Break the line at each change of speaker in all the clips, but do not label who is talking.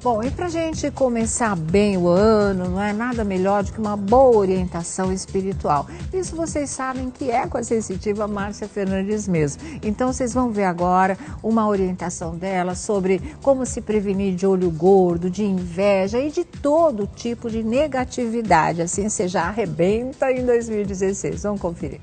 Bom, e para a gente começar bem o ano, não é nada melhor do que uma boa orientação espiritual. Isso vocês sabem que é com a sensitiva Márcia Fernandes mesmo. Então vocês vão ver agora uma orientação dela sobre como se prevenir de olho gordo, de inveja e de todo tipo de negatividade. Assim você já arrebenta em 2016. Vamos conferir.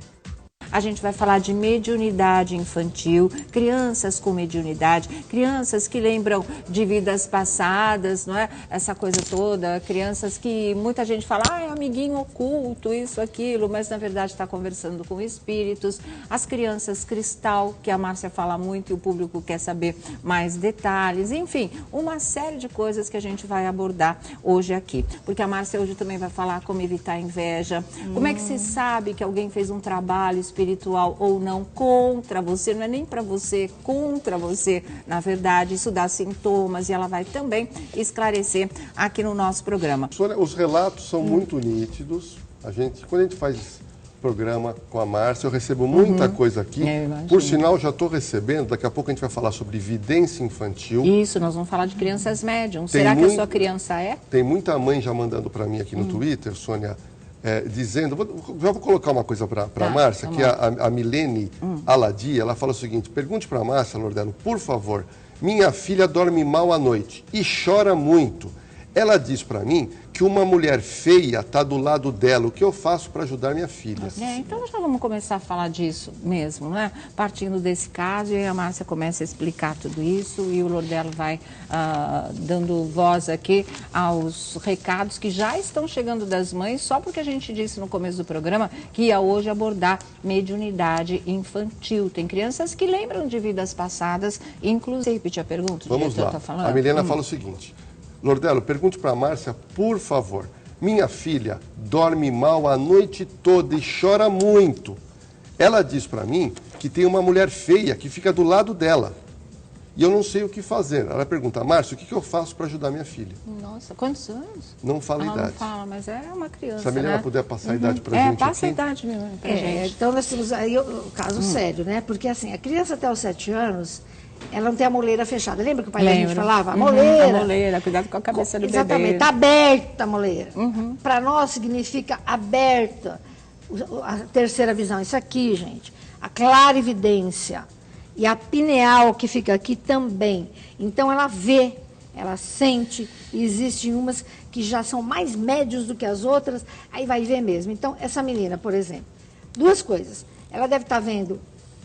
A gente vai falar de mediunidade infantil, crianças com mediunidade, crianças que lembram de vidas passadas, não é? Essa coisa toda, crianças que muita gente fala, é amiguinho oculto, isso, aquilo, mas na verdade está conversando com espíritos. As crianças cristal, que a Márcia fala muito e o público quer saber mais detalhes, enfim, uma série de coisas que a gente vai abordar hoje aqui. Porque a Márcia hoje também vai falar como evitar a inveja, como é que se sabe que alguém fez um trabalho espiritual ou não contra você, não é nem para você, contra você, na verdade, isso dá sintomas e ela vai também esclarecer aqui no nosso programa.
Sônia, os relatos são muito nítidos, quando a gente faz programa com a Márcia, eu recebo muita coisa aqui, por sinal já estou recebendo, daqui a pouco a gente vai falar sobre vidência infantil.
Isso, nós vamos falar de crianças médiums, será que a sua criança é?
Tem muita mãe já mandando para mim aqui no Twitter, Sônia, dizendo, já vou colocar uma coisa para a Márcia, que a Milene Aladi, ela fala o seguinte, pergunte para a Márcia, Lordelo, por favor, minha filha dorme mal à noite e chora muito. Ela diz para mim que uma mulher feia está do lado dela, o que eu faço para ajudar minha filha?
Então já vamos começar a falar disso mesmo, né? Partindo desse caso, e a Márcia começa a explicar tudo isso e o Lordelo vai dando voz aqui aos recados que já estão chegando das mães, só porque a gente disse no começo do programa que ia hoje abordar mediunidade infantil. Tem crianças que lembram de vidas passadas, inclusive, repetir a pergunta?
Vamos lá, a Milena fala o seguinte, Lordelo, pergunte para a Márcia, por favor. Minha filha dorme mal a noite toda e chora muito. Ela diz para mim que tem uma mulher feia que fica do lado dela. E eu não sei o que fazer. Ela pergunta, Márcia, o que eu faço para ajudar minha filha?
Nossa, quantos anos?
Não fala a idade.
Não fala, mas é uma criança,
Se a Milena puder passar a idade para a gente
passa
aqui.
a idade para gente.
Então nós temos aí o caso sério, né? Porque assim, a criança até os 7 anos... ela não tem a moleira fechada. Lembra que o pai da gente falava? A moleira.
A moleira, cuidado com a cabeça do bebê.
Exatamente, está aberta a moleira. Para nós significa aberta. A terceira visão, isso aqui, gente. A clarividência. E a pineal que fica aqui também. Então ela vê, ela sente. E existem umas que já são mais médios do que as outras. Aí vai ver mesmo. Então, essa menina, por exemplo, duas coisas. Ela deve estar vendo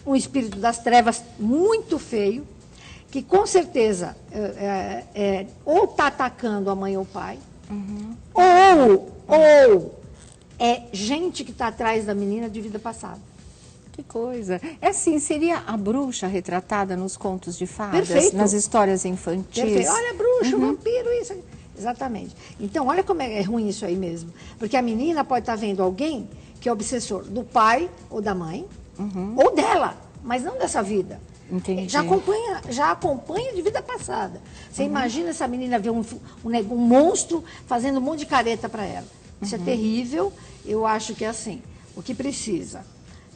um espírito das trevas muito feio, que com certeza ou está atacando a mãe ou o pai, ou é gente que está atrás da menina de vida passada.
Que coisa. É assim, seria a bruxa retratada nos contos de fadas,
Perfeito.
nas histórias infantis?
Perfeito. Olha, bruxa, vampiro, isso. Exatamente. Então, olha como é ruim isso aí mesmo. Porque a menina pode estar vendo alguém que é obsessor do pai ou da mãe, ou dela, mas não dessa vida.
Entendi.
Já acompanha de vida passada. Você imagina essa menina ver um monstro fazendo um monte de careta para ela. Isso é terrível. Eu acho que é assim. O que precisa?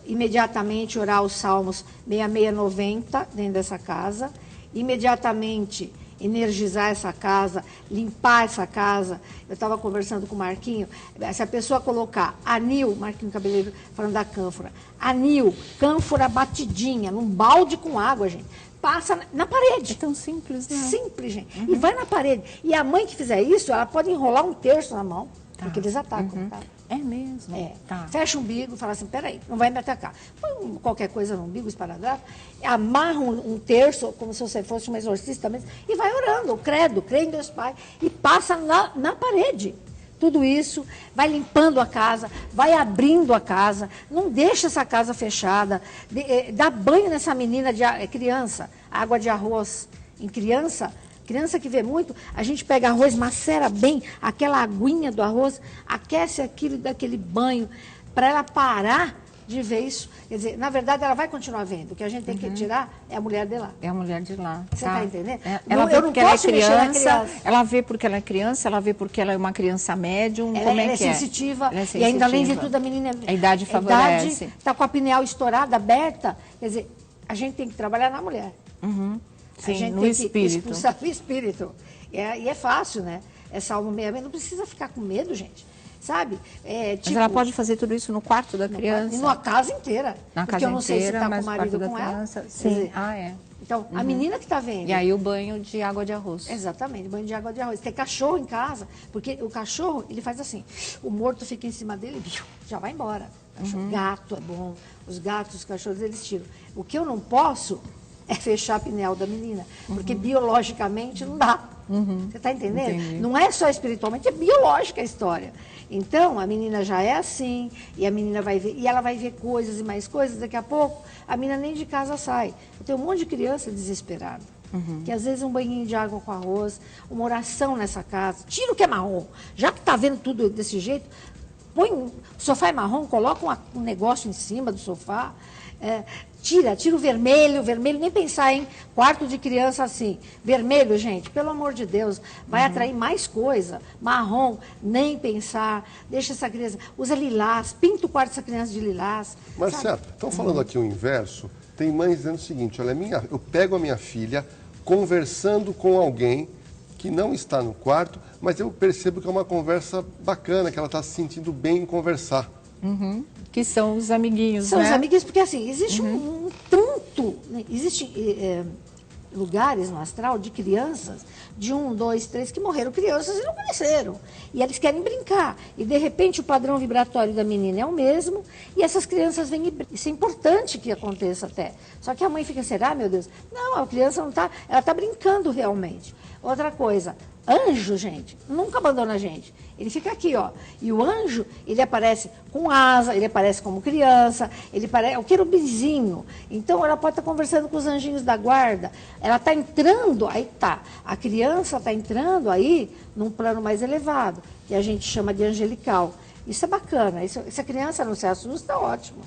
Imediatamente orar os salmos 6690 dentro dessa casa. Imediatamente energizar essa casa, limpar essa casa. Eu estava conversando com o Marquinho, se a pessoa colocar anil, Marquinho Cabeleiro falando da cânfora, anil, cânfora batidinha, num balde com água, gente, passa na parede.
É tão simples, né?
Simples, gente. E vai na parede. E a mãe que fizer isso, ela pode enrolar um terço na mão, porque eles atacam, tá?
É mesmo?
É.
Tá.
Fecha o umbigo, fala assim, peraí, não vai me atacar. Põe qualquer coisa no umbigo, esparadrapo, amarra um terço, como se você fosse uma exorcista mesmo, e vai orando, o credo, crê em Deus Pai, e passa na parede. Tudo isso, vai limpando a casa, vai abrindo a casa, não deixa essa casa fechada, dá banho nessa menina, criança, água de arroz em criança que vê muito, a gente pega arroz, macera bem, aquela aguinha do arroz, aquece aquilo daquele banho, para ela parar de ver isso. Quer dizer, na verdade, ela vai continuar vendo. O que a gente tem que tirar é a mulher de lá.
É a mulher de lá.
Você está entendendo?
Ela vê
eu não
porque ela é
posso mexer na
criança, ela vê porque ela é criança, ela vê porque ela é uma criança médium, como é que é?
Sensitiva,
Ela é
e
sensitiva.
ainda além de tudo, a menina...
A idade favorece.
Está com a pineal estourada, aberta. Quer dizer, a gente tem que trabalhar na mulher.
Sim,
a gente
no
tem
espírito.
que expulsar o espírito. E é fácil, né? É Salmo 66, não precisa ficar com medo, gente. Sabe?
Mas ela pode fazer tudo isso no quarto da criança?
Na casa inteira.
Na
porque
casa
eu não sei se
inteira,
está com
mas
o marido
quarto
com
da
ela.
criança, sim. É.
Então, a menina que está vendo.
E aí o banho de água de arroz.
Exatamente, banho de água de arroz. Tem cachorro em casa, porque o cachorro, ele faz assim, o morto fica em cima dele, já vai embora. Gato é bom, os gatos, os cachorros, eles tiram. O que eu não posso é fechar a pineal da menina, porque biologicamente não dá. Você está entendendo?
Entendi.
Não é só espiritualmente, é biológica a história. Então, a menina já é assim, e a menina vai ver, e ela vai ver coisas e mais coisas, daqui a pouco, a menina nem de casa sai. Eu tenho um monte de criança desesperada, que às vezes um banhinho de água com arroz, uma oração nessa casa, tira o que é marrom. Já que está vendo tudo desse jeito, põe o sofá é marrom, coloca um negócio em cima do sofá, tira o vermelho, nem pensar em quarto de criança assim. Vermelho, gente, pelo amor de Deus, vai atrair mais coisa. Marrom, nem pensar. Deixa essa criança, usa lilás, pinta o quarto dessa criança de lilás.
Marcelo, estão falando aqui o inverso. Tem mães dizendo o seguinte, olha, eu pego a minha filha conversando com alguém que não está no quarto, mas eu percebo que é uma conversa bacana, que ela está se sentindo bem em conversar.
Que são os amiguinhos,
São
né?
os amiguinhos, porque assim, existe um tanto, né? Existem lugares no astral de crianças, de 1, 2, 3, que morreram crianças e não conheceram. E eles querem brincar. E, de repente, o padrão vibratório da menina é o mesmo, e essas crianças vêm e brincam. Isso é importante que aconteça até. Só que a mãe fica, será, meu Deus? Não, a criança não está, ela está brincando realmente. Outra coisa, anjo, gente, nunca abandona a gente. Ele fica aqui, ó. E o anjo, ele aparece com asa, ele aparece como criança, ele parece, é o querubinzinho. Então, ela pode estar conversando com os anjinhos da guarda. Ela está entrando, aí tá. A criança está entrando aí num plano mais elevado, que a gente chama de angelical. Isso é bacana. Isso, se a criança não se assusta, ótimo.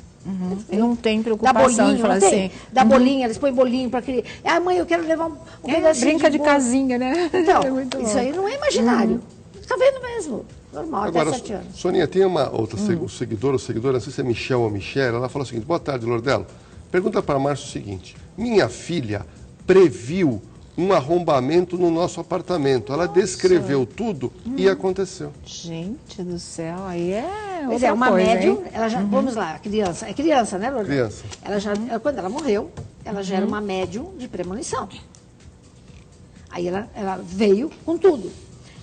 Não tem preocupação de falar assim.
Dá bolinha, eles põem bolinho para criança. Ah, mãe, eu quero levar um pedacinho
brinca de
bolo.
casinha, né?
Então,
É muito
isso
bom.
aí não é imaginário. Está vendo mesmo. Normal,
Agora,
até 7 anos.
Soninha, tem uma outra seguidora, não sei se é Michel ou Michelle, ela fala o seguinte, boa tarde, Lordelo. Pergunta para a Márcia o seguinte, minha filha previu um arrombamento no nosso apartamento. Ela descreveu tudo e aconteceu.
Gente do céu, aí é
Pois
outra
uma
coisa,
médium,
hein?
ela já, vamos lá, criança. É criança, né, Lourdes?
Criança.
Ela já, quando ela morreu, ela já era uma médium de premonição. Aí ela veio com tudo.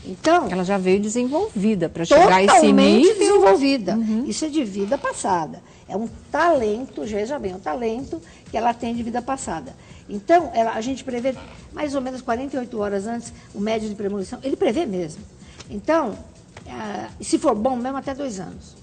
Então,
Ela já veio desenvolvida para chegar a esse
totalmente
nível.
desenvolvida. Isso é de vida passada. É um talento, veja bem, um talento que ela tem de vida passada. Então, a gente prevê mais ou menos 48 horas antes, o médium de premonição, ele prevê mesmo. Então, se for bom, mesmo até 2 anos.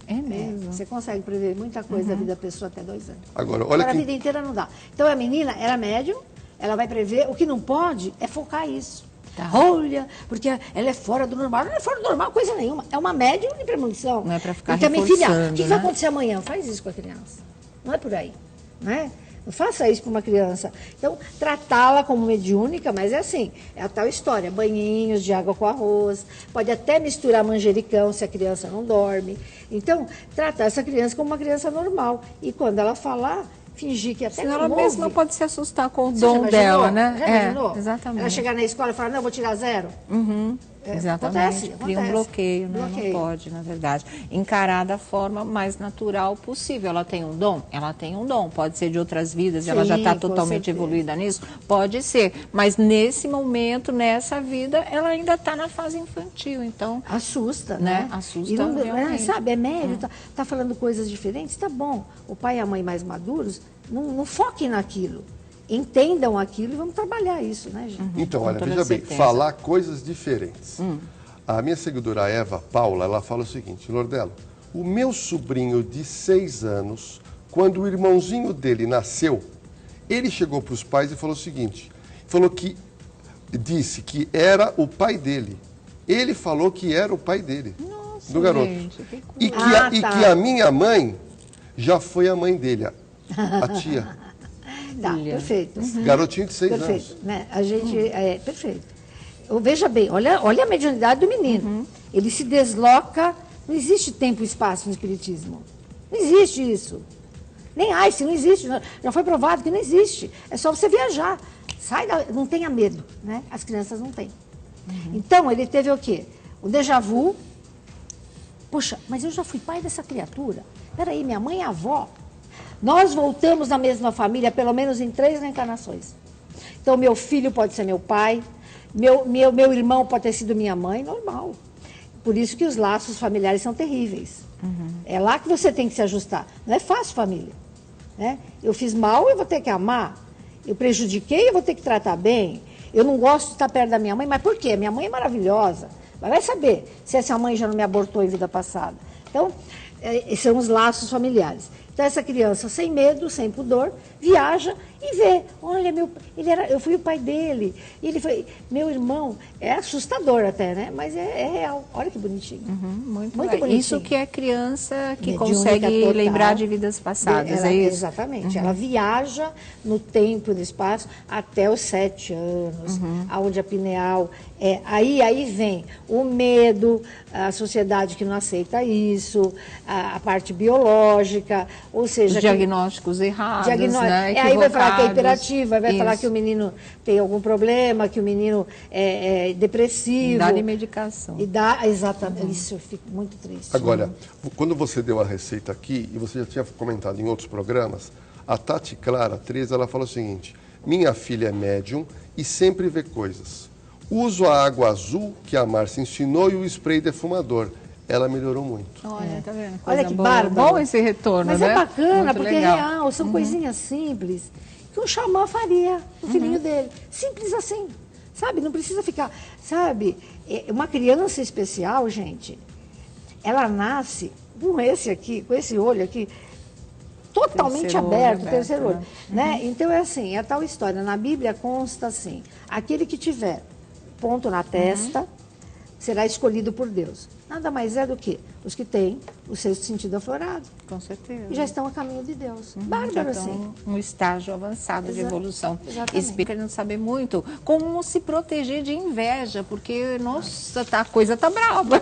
É mesmo.
Você consegue prever muita coisa da vida da pessoa até 2 anos.
Agora, olha
a
que...
vida inteira não dá. Então, a menina era médium, ela vai prever. O que não pode é focar isso.
Tá.
Olha, porque ela é fora do normal. Não é fora do normal coisa nenhuma. É uma médium de premonição.
Não é pra ficar
então, minha filha, o
reforçando,
que
né?
vai acontecer amanhã? Faz isso com a criança. Não é por aí. Né? Não faça isso com uma criança. Então, tratá-la como mediúnica, mas é assim, é a tal história. Banhinhos de água com arroz, pode até misturar manjericão se a criança não dorme. Então, tratar essa criança como uma criança normal. E quando ela falar, fingir que até
Senão
não
ela
ouve.
mesma pode se assustar com o
Você já
dom
imaginou?
dela, né?
Já imaginou?
Exatamente.
Ela chegar na escola e falar, não, vou tirar 0.
Exatamente. Cria um
Acontece.
bloqueio, né?
Bloqueio.
Não pode, na verdade. Encarar da forma mais natural possível. Ela tem um dom? Ela tem um dom. Pode ser de outras vidas, ela já está
com
totalmente
certeza.
evoluída nisso? Pode ser. Mas nesse momento, nessa vida, ela ainda está na fase infantil. Então,
Assusta,
Né?
né?
Assusta
E não,
realmente.
sabe, é médio, tá falando coisas diferentes, tá bom. O pai e a mãe mais maduros, não foquem naquilo. Entendam aquilo e vamos trabalhar isso, né, gente?
Então,
Com
olha,
toda
veja bem,
certeza.
falar coisas diferentes. A minha seguidora Eva Paula, ela fala o seguinte, Lordelo, o meu sobrinho de 6 anos, quando o irmãozinho dele nasceu, ele chegou para os pais e falou o seguinte, disse que era o pai dele. Ele falou que era o pai dele,
Nossa,
do garoto.
gente, que coisa.
E
tá.
que a minha mãe já foi a mãe dele, a tia.
Tá,
Olha.
perfeito.
Garotinho de 6 anos.
Perfeito, né? A gente, perfeito. Veja bem, olha a mediunidade do menino. Ele se desloca, não existe tempo e espaço no espiritismo. Não existe isso. Nem Einstein, não existe. Já foi provado que não existe. É só você viajar. Não tenha medo, né? As crianças não têm. Então, ele teve o quê? O déjà vu. Poxa, mas eu já fui pai dessa criatura. Peraí, minha mãe é avó. Nós voltamos na mesma família, pelo menos em 3 reencarnações. Então, meu filho pode ser meu pai, meu irmão pode ter sido minha mãe, normal. Por isso que os laços familiares são terríveis. É lá que você tem que se ajustar. Não é fácil, família. Né? Eu fiz mal, eu vou ter que amar. Eu prejudiquei, eu vou ter que tratar bem. Eu não gosto de estar perto da minha mãe, mas por quê? Minha mãe é maravilhosa. Mas vai saber se essa mãe já não me abortou em vida passada. Então, são os laços familiares. Então, essa criança, sem medo, sem pudor, viaja e vê. Olha, eu fui o pai dele. Ele foi meu irmão. É assustador até, né? Mas é real. Olha que bonitinho.
Muito
bonitinho.
Isso que é criança que
Mediúnica
consegue
total.
lembrar de vidas passadas, é isso?
Exatamente. Ela viaja no tempo e no espaço até os 7 anos, aonde a pineal é. Aí vem o medo, a sociedade que não aceita isso, a parte biológica, ou seja...
Os diagnósticos errados, né?
Aí vai falar que é hiperativa, vai falar
Isso.
que o menino tem algum problema, que o menino é depressivo.
Dá-lhe medicação.
E dá, exatamente. Isso, eu fico muito triste.
Agora, quando você deu a receita aqui, e você já tinha comentado em outros programas, a Tati Clara, 13, ela fala o seguinte: minha filha é médium e sempre vê coisas. Uso a água azul que a Márcia ensinou e o spray defumador. Ela melhorou muito.
Olha, tá vendo?
Olha
Coisa
que
boa.
bárbaro.
Bom esse retorno,
Mas
né?
é bacana,
Muito
porque
legal.
é real, são coisinhas simples que um xamã faria o filhinho dele. Simples assim, sabe? Não precisa ficar, sabe? Uma criança especial, gente, ela nasce com esse olho aqui, totalmente aberto, terceiro olho. Né? Então é assim, é a tal história. Na Bíblia consta assim, aquele que tiver ponto na testa será escolhido por Deus. Nada mais é do que os que têm o sexto sentido aflorado.
Com certeza.
E já estão a caminho de Deus.
Já
Bárbaro,
estão
assim.
um estágio avançado de evolução.
Exatamente.
Espírito querendo saber muito como se proteger de inveja, porque, nossa, a coisa tá brava.